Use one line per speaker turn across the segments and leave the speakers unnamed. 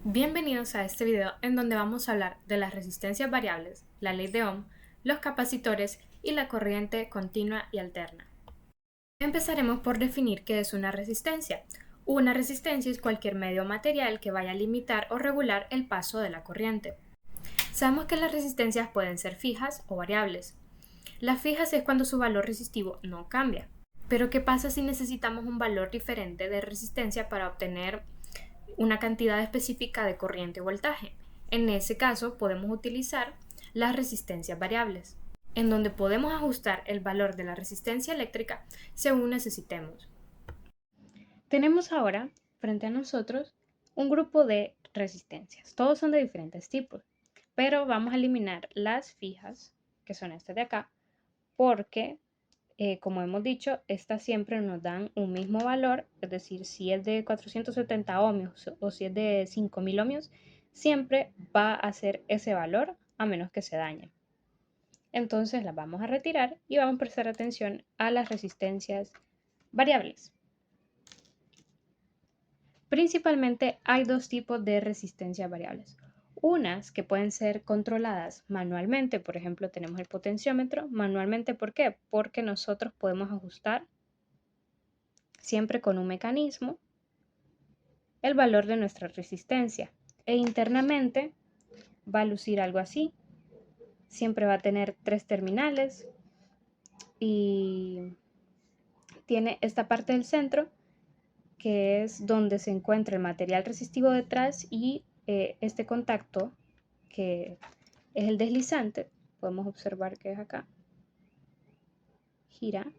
Bienvenidos a este video en donde vamos a hablar de las resistencias variables, la ley de Ohm, los capacitores y la corriente continua y alterna. Empezaremos por definir qué es una resistencia. Una resistencia es cualquier medio material que vaya a limitar o regular el paso de la corriente. Sabemos que las resistencias pueden ser fijas o variables. Las fijas es cuando su valor resistivo no cambia. Pero ¿qué pasa si necesitamos un valor diferente de resistencia para obtener una cantidad específica de corriente o voltaje? En ese caso podemos utilizar las resistencias variables, en donde podemos ajustar el valor de la resistencia eléctrica según necesitemos. Tenemos ahora frente a nosotros un grupo de resistencias. Todos son de diferentes tipos, pero vamos a eliminar las fijas, que son estas de acá, porque como hemos dicho, estas siempre nos dan un mismo valor, es decir, si es de 470 ohmios o si es de 5000 ohmios, siempre va a ser ese valor a menos que se dañe. Entonces las vamos a retirar y vamos a prestar atención a las resistencias variables. Principalmente hay dos tipos de resistencias variables. Unas que pueden ser controladas manualmente, por ejemplo, tenemos el potenciómetro. Manualmente, ¿por qué? Porque nosotros podemos ajustar siempre con un mecanismo el valor de nuestra resistencia. E internamente va a lucir algo así. Siempre va a tener 3 terminales y tiene esta parte del centro que es donde se encuentra el material resistivo detrás y este contacto que es el deslizante. Podemos observar que es acá. Gira.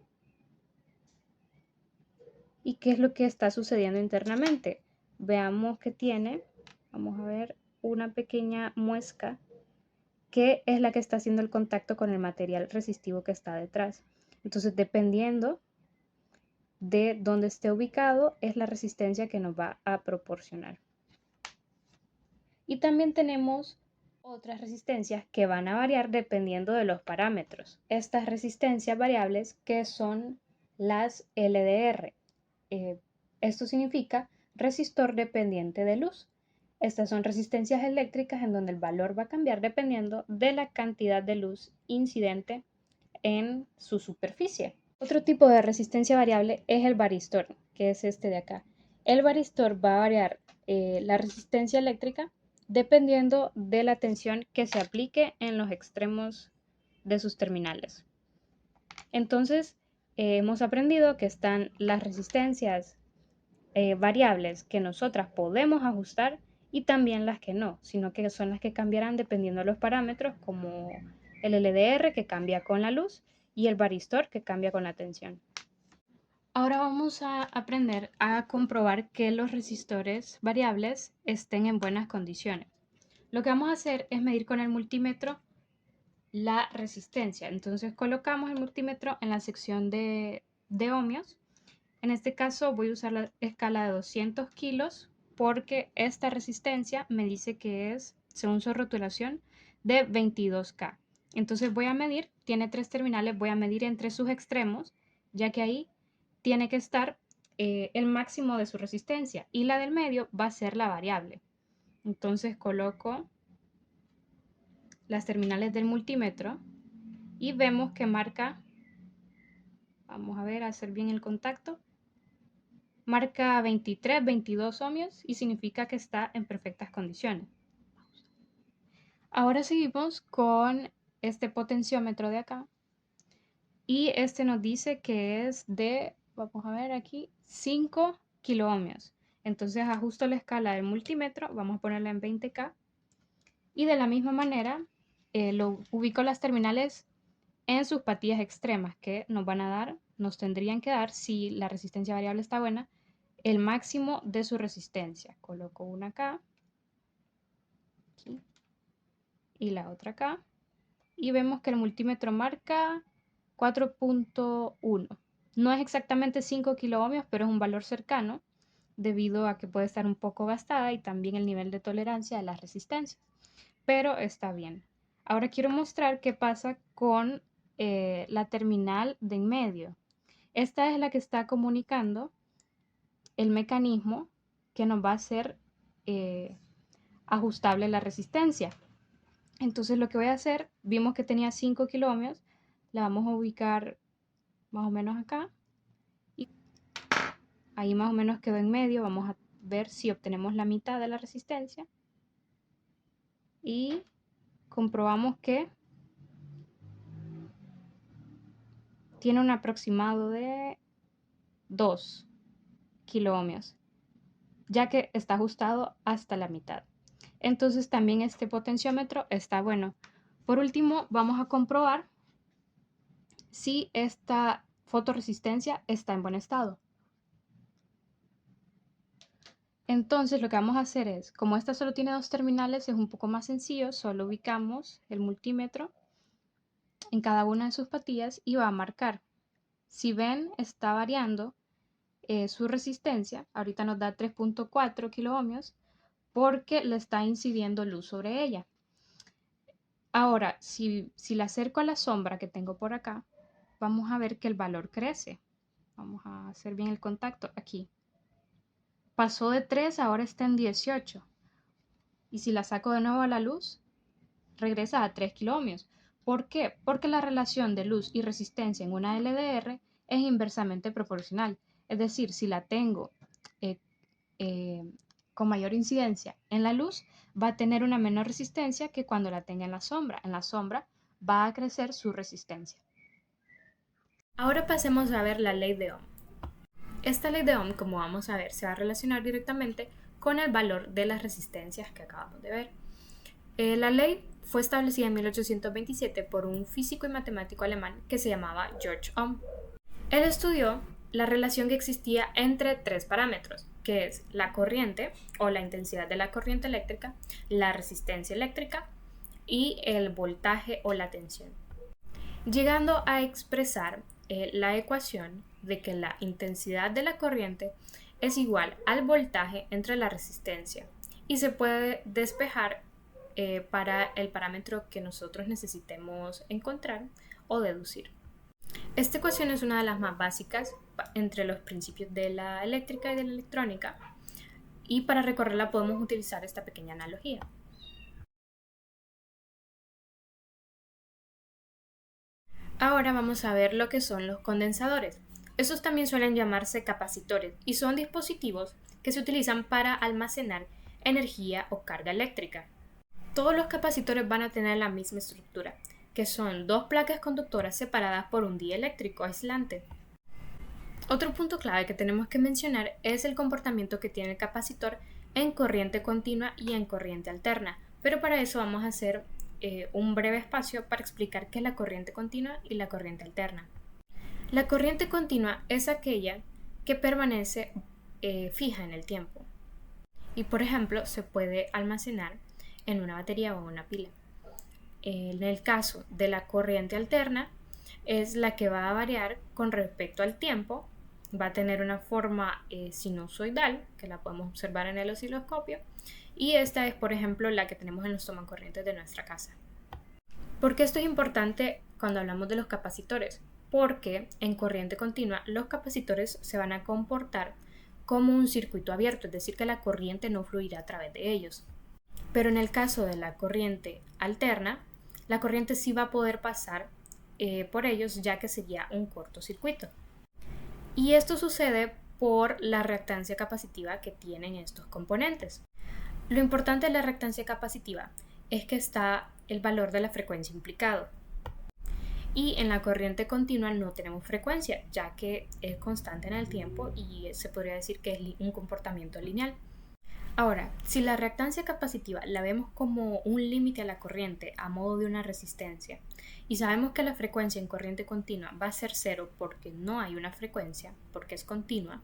¿Y qué es lo que está sucediendo internamente? Veamos que tiene, vamos a ver, una pequeña muesca que es la que está haciendo el contacto con el material resistivo que está detrás. Entonces, dependiendo de dónde esté ubicado, es la resistencia que nos va a proporcionar. Y también tenemos otras resistencias que van a variar dependiendo de los parámetros. Estas resistencias variables que son las LDR. Esto significa resistor dependiente de luz. Estas son resistencias eléctricas en donde el valor va a cambiar dependiendo de la cantidad de luz incidente en su superficie. Otro tipo de resistencia variable es el varistor, que es este de acá. El varistor va a variar la resistencia eléctrica dependiendo de la tensión que se aplique en los extremos de sus terminales. Entonces, hemos aprendido que están las resistencias variables que nosotras podemos ajustar y también las que no, sino que son las que cambiarán dependiendo de los parámetros, como el LDR que cambia con la luz y el varistor que cambia con la tensión. Ahora vamos a aprender a comprobar que los resistores variables estén en buenas condiciones. Lo que vamos a hacer es medir con el multímetro la resistencia. Entonces colocamos el multímetro en la sección de ohmios. En este caso voy a usar la escala de 200 kilos porque esta resistencia me dice que es, según su rotulación, de 22K. Entonces voy a medir, tiene 3 terminales, voy a medir entre sus extremos, ya que ahí tiene que estar el máximo de su resistencia y la del medio va a ser la variable. Entonces coloco las terminales del multímetro y vemos que marca, vamos a ver, hacer bien el contacto, marca 23, 22 ohmios y significa que está en perfectas condiciones. Ahora seguimos con este potenciómetro de acá y este nos dice que es de, vamos a ver aquí, 5 kiloohmios. Entonces ajusto la escala del multímetro, vamos a ponerla en 20K y de la misma manera lo ubico las terminales en sus patillas extremas que nos van a dar, nos tendrían que dar, si la resistencia variable está buena, el máximo de su resistencia. Coloco una acá, aquí, y la otra acá, y vemos que el multímetro marca 4.1. No es exactamente 5 kiloohmios, pero es un valor cercano, debido a que puede estar un poco gastada y también el nivel de tolerancia de las resistencias, pero está bien. Ahora quiero mostrar qué pasa con la terminal de en medio. Esta es la que está comunicando el mecanismo que nos va a hacer ajustable la resistencia. Entonces lo que voy a hacer, vimos que tenía 5 kiloohmios, la vamos a ubicar más o menos acá. Y ahí más o menos quedó en medio. Vamos a ver si obtenemos la mitad de la resistencia. Y comprobamos que tiene un aproximado de 2 kiloohmios, ya que está ajustado hasta la mitad. Entonces también este potenciómetro está bueno. Por último, vamos a comprobar si esta fotorresistencia está en buen estado. Entonces lo que vamos a hacer es, como esta solo tiene 2 terminales, es un poco más sencillo. Solo ubicamos el multímetro en cada una de sus patillas y va a marcar. Si ven, está variando su resistencia. Ahorita nos da 3.4 kiloohmios porque le está incidiendo luz sobre ella. Ahora, si la acerco a la sombra que tengo por acá, vamos a ver que el valor crece. Vamos a hacer bien el contacto aquí. Pasó de 3, ahora está en 18. Y si la saco de nuevo a la luz, regresa a 3 kiloohmios. ¿Por qué? Porque la relación de luz y resistencia en una LDR es inversamente proporcional. Es decir, si la tengo con mayor incidencia en la luz, va a tener una menor resistencia que cuando la tenga en la sombra. En la sombra va a crecer su resistencia. Ahora pasemos a ver la ley de Ohm. Esta ley de Ohm, como vamos a ver, se va a relacionar directamente con el valor de las resistencias que acabamos de ver. La ley fue establecida en 1827 por un físico y matemático alemán que se llamaba George Ohm. Él estudió la relación que existía entre 3 parámetros, que es la corriente o la intensidad de la corriente eléctrica, la resistencia eléctrica y el voltaje o la tensión, llegando a expresar la ecuación de que la intensidad de la corriente es igual al voltaje entre la resistencia y se puede despejar para el parámetro que nosotros necesitemos encontrar o deducir. Esta ecuación es una de las más básicas entre los principios de la eléctrica y de la electrónica, y para recorrerla podemos utilizar esta pequeña analogía. Ahora vamos a ver lo que son los condensadores. Estos también suelen llamarse capacitores y son dispositivos que se utilizan para almacenar energía o carga eléctrica. Todos los capacitores van a tener la misma estructura, que son 2 placas conductoras separadas por un dieléctrico aislante. Otro punto clave que tenemos que mencionar es el comportamiento que tiene el capacitor en corriente continua y en corriente alterna, pero para eso vamos a hacer un breve espacio para explicar qué es la corriente continua y la corriente alterna. La corriente continua es aquella que permanece fija en el tiempo y, por ejemplo, se puede almacenar en una batería o en una pila. En el caso de la corriente alterna, es la que va a variar con respecto al tiempo, va a tener una forma sinusoidal, que la podemos observar en el osciloscopio, y esta es, por ejemplo, la que tenemos en los tomacorrientes de nuestra casa. ¿Por qué esto es importante cuando hablamos de los capacitores? Porque en corriente continua los capacitores se van a comportar como un circuito abierto, es decir, que la corriente no fluirá a través de ellos. Pero en el caso de la corriente alterna, la corriente sí va a poder pasar por ellos, ya que sería un cortocircuito. Y esto sucede por la reactancia capacitiva que tienen estos componentes. Lo importante de la reactancia capacitiva es que está el valor de la frecuencia implicado. Y en la corriente continua no tenemos frecuencia, ya que es constante en el tiempo y se podría decir que es un comportamiento lineal. Ahora, si la reactancia capacitiva la vemos como un límite a la corriente a modo de una resistencia y sabemos que la frecuencia en corriente continua va a ser 0 porque no hay una frecuencia, porque es continua,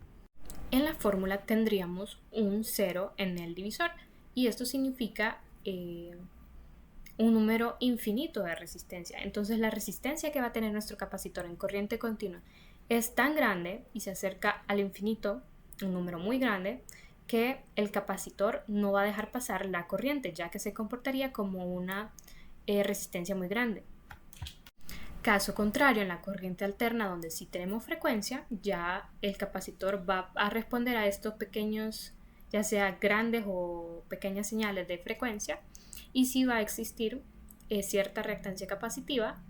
en la fórmula tendríamos un 0 en el divisor y esto significa un número infinito de resistencia. Entonces la resistencia que va a tener nuestro capacitor en corriente continua es tan grande y se acerca al infinito, un número muy grande, que el capacitor no va a dejar pasar la corriente, ya que se comportaría como una resistencia muy grande. Caso contrario, en la corriente alterna, donde sí tenemos frecuencia, ya el capacitor va a responder a estos pequeños ya sea grandes o pequeñas señales de frecuencia, y sí va a existir cierta reactancia capacitiva,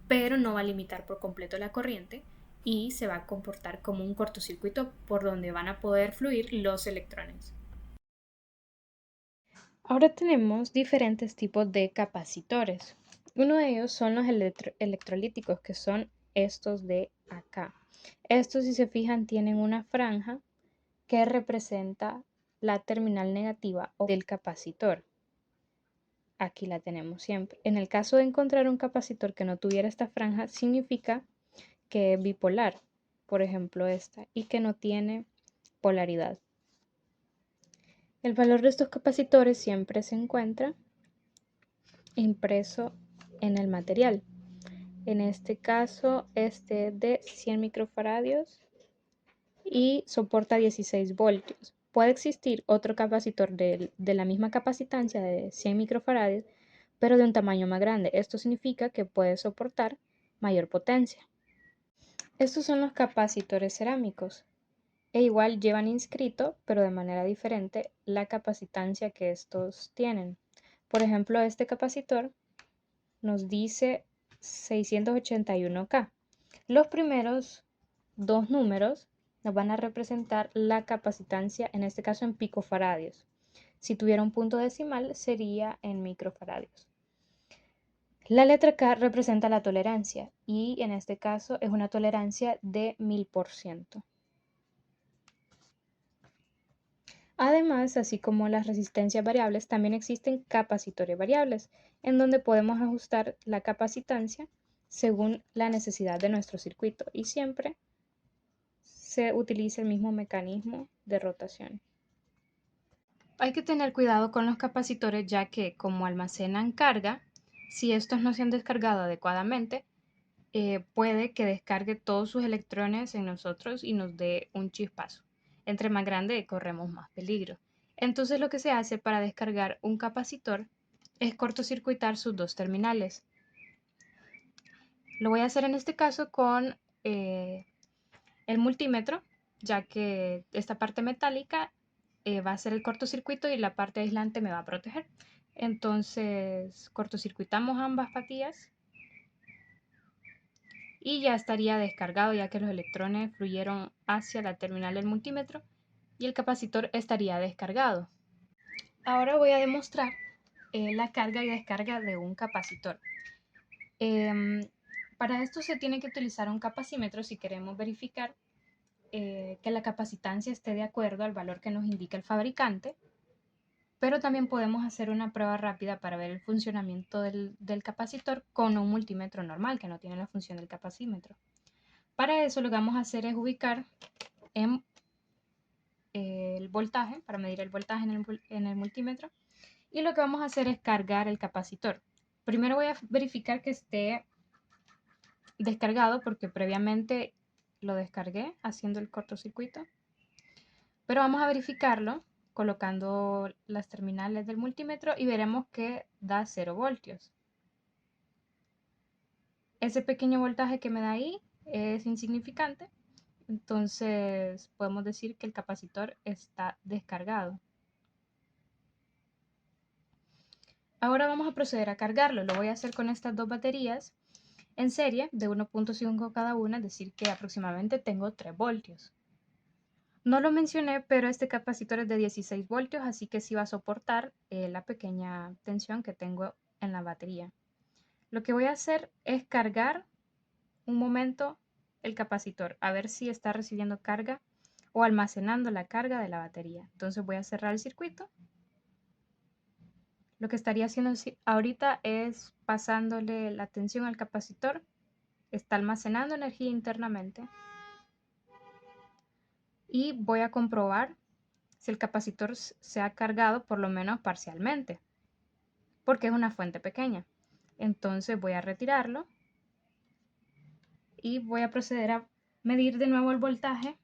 pero no va a limitar por completo la corriente y se va a comportar como un cortocircuito por donde van a poder fluir los electrones. Ahora tenemos diferentes tipos de capacitores. Uno de ellos son los electrolíticos, que son estos de acá. Estos, si se fijan, tienen una franja que representa la terminal negativa del capacitor. Aquí la tenemos siempre. En el caso de encontrar un capacitor que no tuviera esta franja, significa que es bipolar, por ejemplo esta, y que no tiene polaridad. El valor de estos capacitores siempre se encuentra impreso en el material. En este caso, este de 100 microfaradios y soporta 16 voltios. Puede existir otro capacitor de la misma capacitancia de 100 microfaradios, pero de un tamaño más grande. Esto significa que puede soportar mayor potencia. Estos son los capacitores cerámicos. E igual llevan inscrito, pero de manera diferente, la capacitancia que estos tienen. Por ejemplo, este capacitor nos dice 681K. Los primeros dos números nos van a representar la capacitancia, en este caso en picofaradios. Si tuviera un punto decimal, sería en microfaradios. La letra K representa la tolerancia y en este caso es una tolerancia de 1000%. Además, así como las resistencias variables, también existen capacitores variables, en donde podemos ajustar la capacitancia según la necesidad de nuestro circuito y siempre se utiliza el mismo mecanismo de rotación. Hay que tener cuidado con los capacitores, ya que como almacenan carga, si estos no se han descargado adecuadamente, puede que descargue todos sus electrones en nosotros y nos dé un chispazo. Entre más grande corremos más peligro. Entonces lo que se hace para descargar un capacitor es cortocircuitar sus dos terminales. Lo voy a hacer en este caso con el multímetro, ya que esta parte metálica va a ser el cortocircuito y la parte aislante me va a proteger. Entonces cortocircuitamos ambas patillas y ya estaría descargado, ya que los electrones fluyeron hacia la terminal del multímetro y el capacitor estaría descargado. Ahora voy a demostrar la carga y descarga de un capacitor. Para esto se tiene que utilizar un capacímetro si queremos verificar que la capacitancia esté de acuerdo al valor que nos indica el fabricante, pero también podemos hacer una prueba rápida para ver el funcionamiento del capacitor con un multímetro normal que no tiene la función del capacímetro. Para eso lo que vamos a hacer es ubicar en el voltaje, para medir el voltaje en el multímetro, y lo que vamos a hacer es cargar el capacitor. Primero voy a verificar que esté descargado porque previamente lo descargué haciendo el cortocircuito, pero vamos a verificarlo colocando las terminales del multímetro y veremos que da 0 voltios. Ese pequeño voltaje que me da ahí es insignificante, entonces podemos decir que el capacitor está descargado. Ahora vamos a proceder a cargarlo. Lo voy a hacer con estas dos baterías en serie de 1.5 cada una, es decir que aproximadamente tengo 3 voltios. No lo mencioné, pero este capacitor es de 16 voltios, así que sí va a soportar la pequeña tensión que tengo en la batería. Lo que voy a hacer es cargar un momento el capacitor, a ver si está recibiendo carga o almacenando la carga de la batería. Entonces voy a cerrar el circuito. Lo que estaría haciendo ahorita es pasándole la tensión al capacitor. Está almacenando energía internamente. Y voy a comprobar si el capacitor se ha cargado por lo menos parcialmente, porque es una fuente pequeña. Entonces voy a retirarlo y voy a proceder a medir de nuevo el voltaje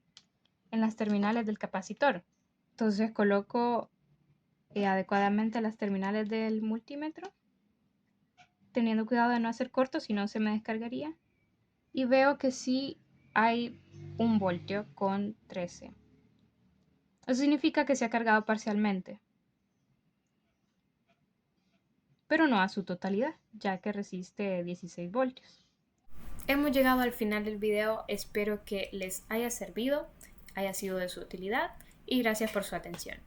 en las terminales del capacitor. Entonces coloco adecuadamente las terminales del multímetro, teniendo cuidado de no hacer corto, si no se me descargaría. Y veo que sí hay 1 voltio con 13. Eso significa que se ha cargado parcialmente, pero no a su totalidad, ya que resiste 16 voltios. Hemos llegado al final del video, espero que les haya servido, haya sido de su utilidad y gracias por su atención.